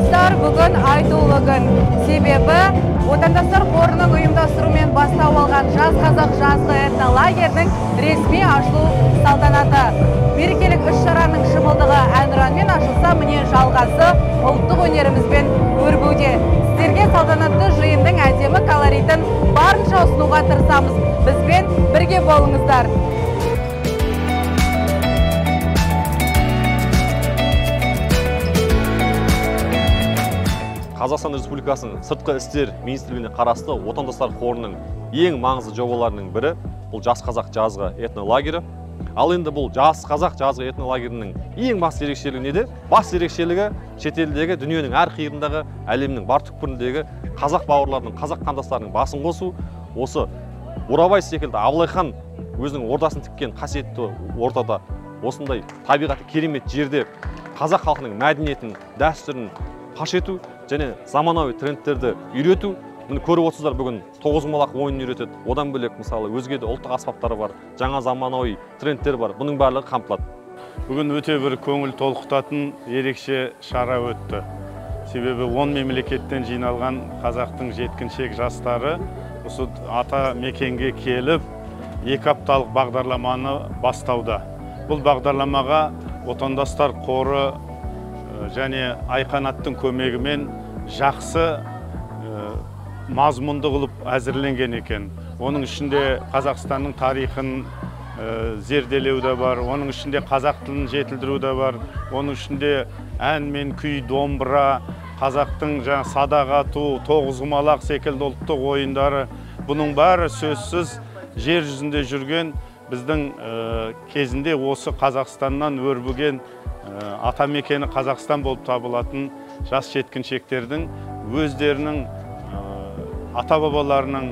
Отандастар бүгін айтулы күн. Себебі Отандастар қорының ұйымдастыруымен бастау алған Жас Қазақ жазғы этнолагерінің ресми ашылу салтанаты. Мерекелік іс-шараның шымылдығы әнұранмен ашылса, міне жалғасы ұлттық өнерімізбен өрбуде. Сіздерге салтанатты жиындың әдемі колоритін барынша ұсынуға тырысамыз. Бізбен бірге болыңыздар. Қазақстан Республикасының Сыртқы істер министрлігіне қарасты Отандастар қорының ең маңызды жобаларының бірі бұл Жас Қазақ жазғы этнолагері. Ал енді бұл Жас Қазақ жазғы этнолагерінің ең басты ерекшелігі неде? Басты ерекшелігі шетелдегі дүниенің әр қиырындағы, әлемнің бар түкпіріндегі қазақ бауырларының, қазақ қандастарының басын қосу, осы Бурабай секілді Абылай хан өзінің ордасын тіккен қасиетті ортада, осындай табиғаты керемет жерде қазақ халқының мәдениетін, дәстүрін паш ету және заманауи трендтерді үйрету. Міне көріп отырсыздар, бүгін тоғызқұмалақ ойынын үйретеді. Одан бөлек мысалы өзге де ұлттық аспаптары бар, жаңа заманауи трендтер бар. Бұның барлығы қамтылады. Бүгін өте бір көңіл толқытатын ерекше шара өтті. Себебі 10 мемлекеттен жиналған қазақтың жеткіншек жастары осы ата мекенге келіп, 2 апталық бағдарламаны бастауда. Бұл бағдарламаға Отандастар қоры және Айқанаттың көмегімен жақсы мазмұнды қылып әзірленген екен. Оның ішінде Қазақстанның тарихын зерделеу да бар, оның ішінде қазақ тілін жетілдіру да бар, оның ішінде ән мен күй, домбыра, қазақтың садақ ату, тоғызқұмалақ секілді ұлттық ойындары, бұның бәрі сөзсіз жер жүзінде жүрген біздің кезінде осы Қазақстаннан өрбіген ата мекені Қазақстан болып табылатын жас жеткіншектердің өздерінің ата-бабаларының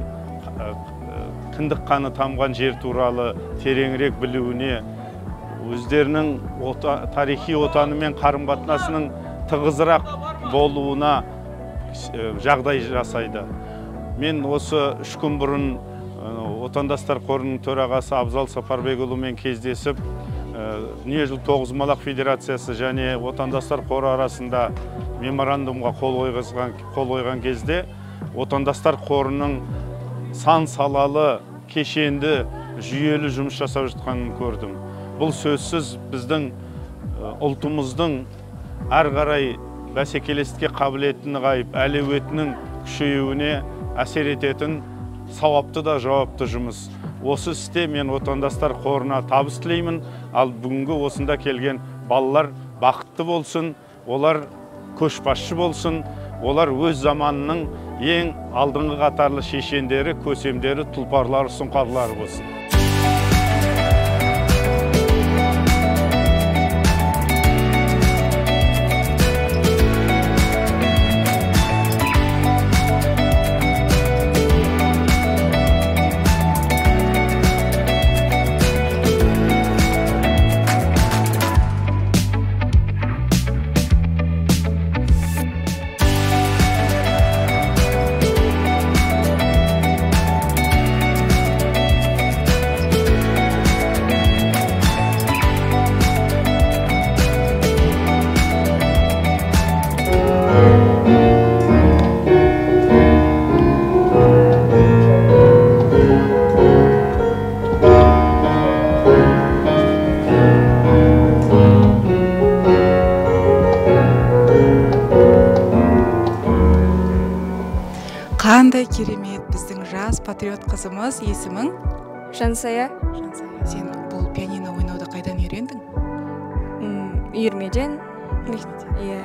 кіндік қаны тамған жер туралы тереңірек білуіне, өздерінің тарихи отанымен қарым-қатынасының тығызырақ болуына жағдай жасайды. Мен осы 3 күн бұрын Отандастар қорының төрағасы Абзал Сапарбекұлымен кездесіп, Дүниежүзілік тоғызқұмалақ федерациясы және Отандастар қоры арасында меморандумға қол қойған кезде Отандастар қорының сан салалы, кешенді, жүйелі жұмыс жасап жатқанын көрдім. Бұл сөзсіз біздің ұлтымыздың әр қарай бәсекелестікке қабілетін нығайып, әлеуетінің күшеюіне әсер ететін сауапты да жауапты жұмыс. Осы істе мен Отандастар қорына табыс тілеймін. Ал бүгінгі осында келген балалар бақытты болсын, олар көшбасшы болсын, олар өз заманының ең алдыңғы қатарлы шешендері, көсемдері, тұлпарлары, сұңқарлары болсын. Қандай керемет біздің жас патриот қызымыз, есімің? Жансая. Жансая, сен бұл пианино ойнауды қайдан үйрендің? Үйірмеден. Иә.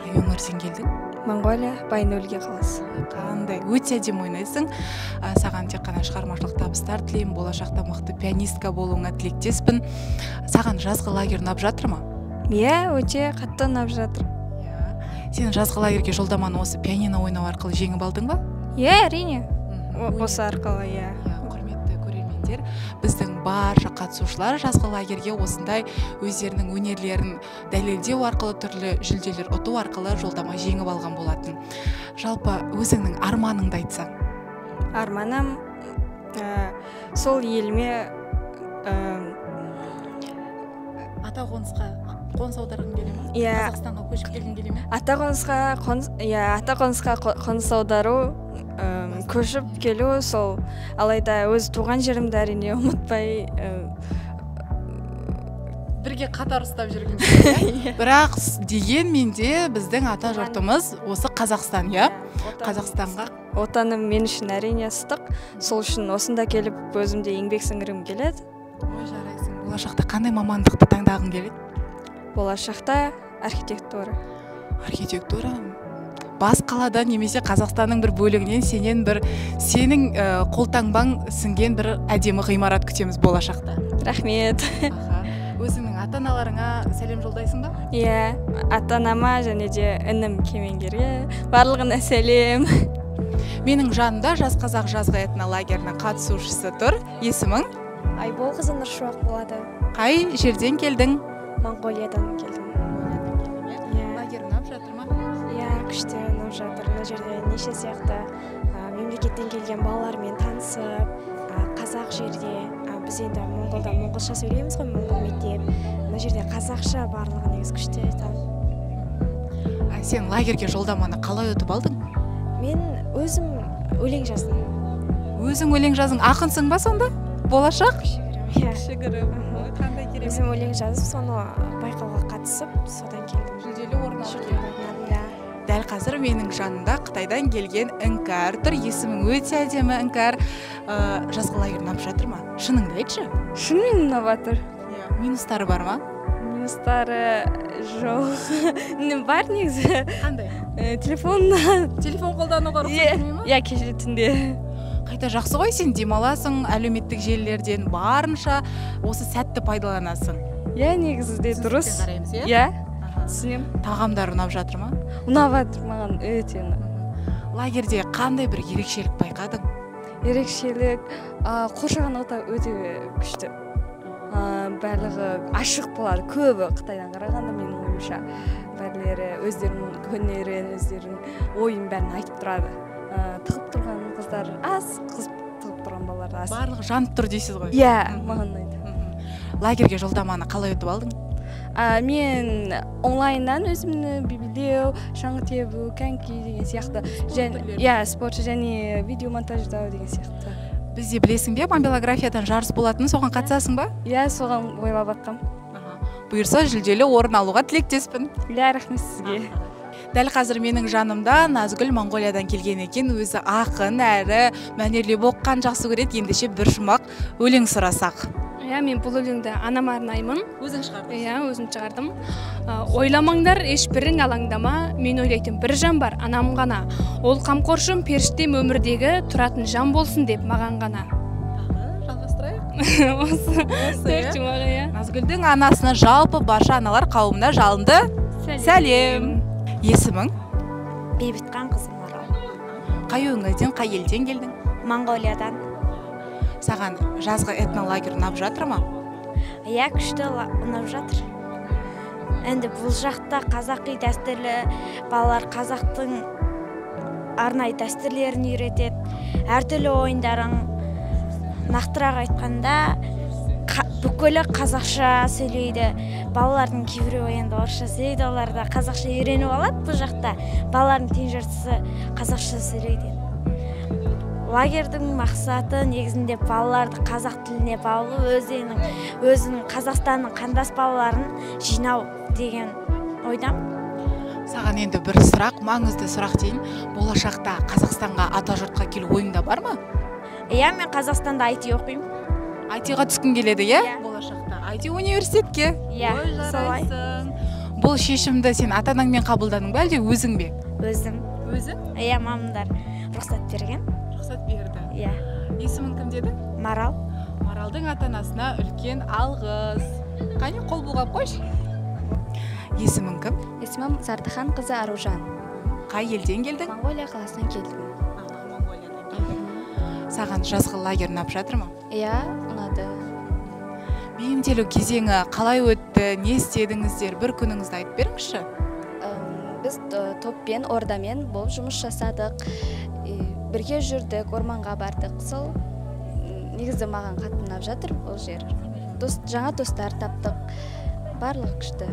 Қай өңірден келдің? Монғолия, Байнөлге қаласы. Қандай өте әдемі ойнайсың. Саған тек қана шығармашылық табыстар тілеймін, болашақта мықты пианистка болуыңа тілектеспін. Саған жазғы лагерь ұнап жатыр ма? Иә, өте қатты ұнап жатыр. Сен жазғы лагерьге жолдаманы осы пианино ойнау арқылы жеңіп алдың ба? Иә, әрине. Осы арқылы, иә. Құрметті көрермендер, біздің барша қатысушылар жазғы лагерьге осындай өздерінің өнерлерін дәлелдеу арқылы, түрлі жүлделер ұту арқылы жолдама жеңіп алған болатын. Жалпы өзіңнің арманыңды айтсаң? Арманым сол еліме ата қонысқа Қоныс аударғың келе ме? Иә. Қазақстанға көшіп келгің келе ме? Ата қонысқа қоныс аудару, көшіп келу сол, алайда өз туған жерімді әрине ұмытпай, Бірге қатар ұстап жүргің келе. Бірақ дегенмен де біздің ата жұртымыз осы Қазақстан, иә? Қазақстанға отаным мен үшін әрине ыстық, сол үшін осында келіп өзімде еңбек сіңіргім келеді. Ой, жарайсың. Болашақта қандай мамандықты таңдағың келеді? Болашақта архитектура. Архитектура. Бас қаладан немесе Қазақстанның бір бөлігінен сенің қолтаңбаң сіңген бір әдемі ғимарат күтеміз болашақта. Рахмет. Өзіңнің ата-аналарыңа сәлем жолдайсың ба? Иә, ата-анама және де інім Кемеңгерге барлығына сәлем. Менің жанымда Жас Қазақ жазғы этнолагерінің қатысушысы тұр. Есімің? Айболқызы Нұршуақ болады. Қай жерден келдің? Монғолиядан келдім. Лагерь ұнап жатыр ма? Иә, күшті ұнап жатыр. Мына жерде неше сияқты мемлекеттен келген балалармен танысып, қазақ жерде біз енді Монғолда монғолша сөйлейміз ғой, монғол мектеп. Мына жерде қазақша барлығы негізі күшті айтамын. Сен лагерьге жолдаманы қалай ұтып алдың? Мен өзім өлең жаздым. Өзің өлең жаздың, ақынсың ба сонда? Болашақ? Кішігірім. Қандай керемет. Өзім өлең жазып, соны байқауға қатысып, содан келдім. Жүлделі орын алдың. Да. Дәл қазір менің жанымда Қытайдан келген Іңкәр тұр. Есімің өте әдемі, Іңкәр. Жазғы лагерь ұнап жатыр ма? Шыныңды айтшы. Шынымен ұнап жатыр. Минустары бар ма? Минустары жоқ. Бар негізі. Қандай? Телефон қолдануға рұқсат бермей ме? Иә, кеше түнде. Қайта жақсы ғой, сен демаласың, әлеуметтік желілерден барынша осы сәтті пайдаланасың. Иә, негізі дұрыс. Қараймыз, иә? Иә, түсінем. Тағамдар ұнап жатыр ма? Ұнап жатыр, маған өте ұнап. Лагерьде қандай бір ерекшелік байқадың? Ерекшелік, қоршаған орта өте күшті. Барлығы ашық болады, көбі Қытайдан қарағанда менің ойымша. Барлығы өздерінің өнерін, өздерінің ойын бәрін айтып тұрады. Тығып тұрған қыздар аз, тығып тұрған балалар аз. Барлығы жанып тұр дейсіз ғой? Иә, маған ұнайды. Лагерьге жолдаманы қалай ұтып алдың? Мен онлайннан өзімні бейнелеу, шаңғы тебу, коньки деген сияқты. Иә, спорт және видео монтаждау деген сияқты. Бізде білесің бе, мобилографиядан жарыс болатын, соған қатысасың ба? Иә, соған ойлап жатқам. Бұйырса жүлделі орын алуға тілектеспін. Иә, рахмет сізге. Дәл қазір менің жанымда Назгүл Монғолиядан келген екен, өзі ақын әрі мәнерлеп оқыған жақсы көреді. Ендеше бір жұмақ өлең сұрасақ. Иә, мен бұл өлеңді анама арнаймын. Өзің шығардың? Иә, өзім шығардым. Ойламаңдар, ешбірің алаңдама, мен ойлайтын бір жан бар, анам ғана. Ол қамқоршым, періштем өмірдегі, тұратын жан болсын деп маған ғана. Жалғастырайық? Осы төрт жұмағы, иә. Назгүлдің анасына жалпы барша аналар қауымына жалынды сәлем. Есімің? Бейбітқан қызым Марал. Қай өңірден, қай елден келдің? Монғолиядан. Саған жазғы этнолагерь ұнап жатыр ма? Иә, күшті ұнап жатыр. Енді бұл жақта қазақи дәстүрлі балалар қазақтың арнайы дәстүрлерін үйретеді. Әртүрлі ойындарын нақтырақ айтқанда бүкілі қазақша сөйлейді. Балалардың кейбіреуі енді орысша сөйлейді, олар да қазақша үйреніп алады. Бұл жақта балалардың тең жартысы қазақша сөйлейді. Лагерьдің мақсаты негізінде балаларды қазақ тіліне баулу, өзінің Қазақстанның қандас балаларын жинау деген ойдам. Саған енді бір сұрақ, маңызды сұрақ дейін. Болашақта Қазақстанға атажұртқа келу ойыңда бар ма? Иә, мен Қазақстанда IT оқимын. IT-ға түскің келеді, иә? Болашақта IT университетке? Иә, солай. Бұл шешімді сен ата-анаңмен қабылдадың ба, әлде өзің бе? Өзім. Өзің? Иә, мамамдар рұқсат берген. Рұқсат берді. Иә. Есімің кім деді? Марал. Маралдың ата-анасына үлкен алғыс. Қане, қол бұлғап қойшы. Есімің кім? Есімім Зардыхан қызы Аружан. Қай елден келдің? Монғолия қаласынан келдім. Монғолиядан келдің. Саған жазғы лагерь ұнап жатыр ма? Иә, ұнады. Бейімделу кезеңі қалай өтті, не істедіңіздер, бір күніңізді айтып беріңізші? Біз топпен, ордамен болып жұмыс жасадық. Бірге жүрдік, орманға бардық. Сол негізі маған қатты ұнап жатыр ол жер. Жаңа достар таптық. барлығы күшті.